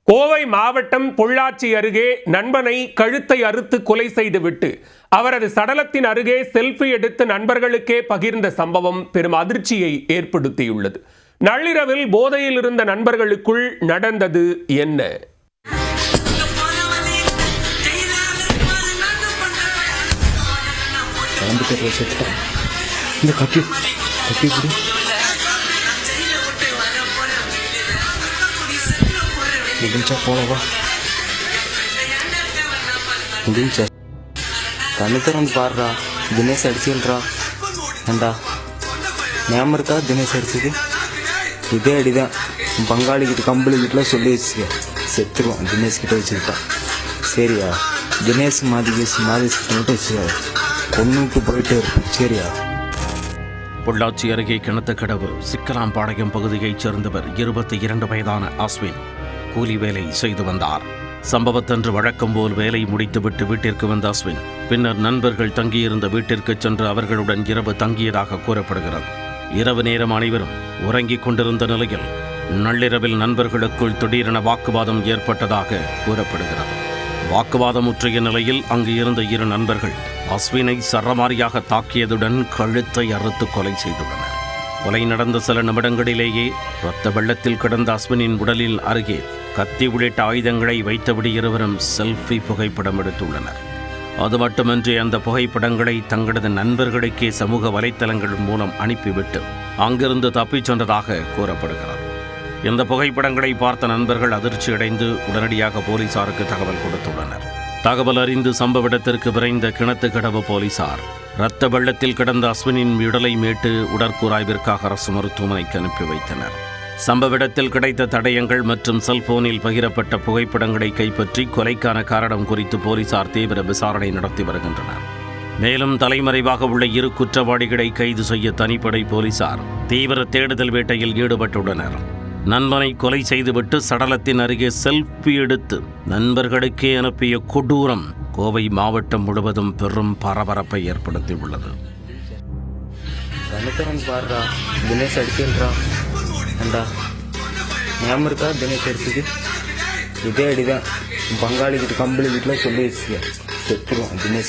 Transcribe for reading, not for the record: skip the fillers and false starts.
கோவை மாவட்டம் பொள்ளாச்சி அருகே நண்பனை கழுத்தை அறுத்து கொலை செய்துவிட்டு அவரது சடலத்தின் அருகே செல்ஃபி எடுத்து நண்பர்களுக்கே பகிர்ந்த சம்பவம் பெரும் அதிர்ச்சியை ஏற்படுத்தியுள்ளது. நள்ளிரவில் போதையில் இருந்த நண்பர்களுக்குள் நடந்தது என்ன? முடிஞ்சா போலவா முடிஞ்சா கண்ணு திறந்து பாடுறா. தினேஷ் அடிச்சுன்றா ஏண்டா ஞாபகம் இருக்கா? தினேஷ் அடிச்சது இதே அடிதான். பங்காளிக்கிட்ட கம்பளிக்கிட்டலாம் சொல்லி வச்சுக்க, செத்துருவான். தினேஷ் கிட்ட வச்சுக்கிட்டா சரியா? தினேஷ் மாதேஷ் மட்டும் வச்சுக்காது, கொண்டு விட்டு போயிட்டே இருக்கும் சரியா? பொள்ளாச்சி அருகே கிணத்துக்கடவு சிக்கலாம்பாளையம் பகுதியைச் சேர்ந்தவர் 22 வயதான அஸ்வின் கூலி வேலை செய்து வந்தார். சம்பவத்தன்று வழக்கம் போல் வேலை முடித்துவிட்டு வீட்டிற்கு வந்த அஸ்வின் பின்னர் நண்பர்கள் தங்கியிருந்த வீட்டிற்கு சென்று அவர்களுடன் இரவு தங்கியதாக கூறப்படுகிறது. இரவு நேரம் அனைவரும் உறங்கிக் கொண்டிருந்த நிலையில் நள்ளிரவில் நண்பர்களுக்குள் திடீரென வாக்குவாதம் ஏற்பட்டதாக கூறப்படுகிறது. வாக்குவாதம் முற்றிய நிலையில் அங்கு இருந்த 2 நண்பர்கள் அஸ்வினை சரமாரியாக தாக்கியதுடன் கழுத்தை அறுத்து கொலை செய்துள்ளனர். கொலை நடந்த சில நிமிடங்களிலேயே இரத்த வெள்ளத்தில் கிடந்த அஸ்வினின் உடலில் அருகே கத்தி உள்ளிட்ட ஆயுதங்களை வைத்தபடி இருவரும் செல்ஃபி புகைப்படம் எடுத்துள்ளனர். அது மட்டுமின்றி அந்த புகைப்படங்களை தங்களது நண்பர்களுக்கே சமூக வலைத்தளங்கள் மூலம் அனுப்பிவிட்டு அங்கிருந்து தப்பிச் சென்றதாக கூறப்படுகிறது. இந்த புகைப்படங்களை பார்த்த நண்பர்கள் அதிர்ச்சியடைந்து உடனடியாக போலீசாருக்கு தகவல் கொடுத்துள்ளனர். தகவல் அறிந்து சம்பவ இடத்திற்கு விரைந்த கிணத்துக்கடவு போலீசார் இரத்த வெள்ளத்தில் கிடந்த அஸ்வினின் உடலை மீட்டு உடற்கூராய்விற்காக அரசு மருத்துவமனைக்கு அனுப்பி வைத்தனர். சம்பவ இடத்தில் கிடைத்த தடயங்கள் மற்றும் செல்போனில் பகிரப்பட்ட புகைப்படங்களை கைப்பற்றி கொலைக்கான காரணம் குறித்து போலீசார் தீவிர விசாரணை நடத்தி வருகின்றனர். மேலும் தலைமறைவாக உள்ள 2 குற்றவாளிகளை கைது செய்ய தனிப்படை போலீசார் தீவிர தேடுதல் வேட்டையில் ஈடுபட்டுள்ளனர். நண்பனை கொலை செய்துவிட்டு சடலத்தின் அருகே செல்ஃபி எடுத்து நண்பர்களுக்கே அனுப்பிய கொடூரம் கோவை மாவட்டம் முழுவதும் பெரும் பரபரப்பை ஏற்படுத்தியுள்ளது. கண்ணு பாடுறா. தினேஷ் அடிச்சுன்றா ஏண்டா ஞாபகம் இருக்கா? தினேஷ் அடிச்சது இதே அடிதான். பங்காளிக்கிட்ட கம்பளிக்கிட்டலாம் சொல்லி வச்சுக்க, செத்துருவான். தினேஷ்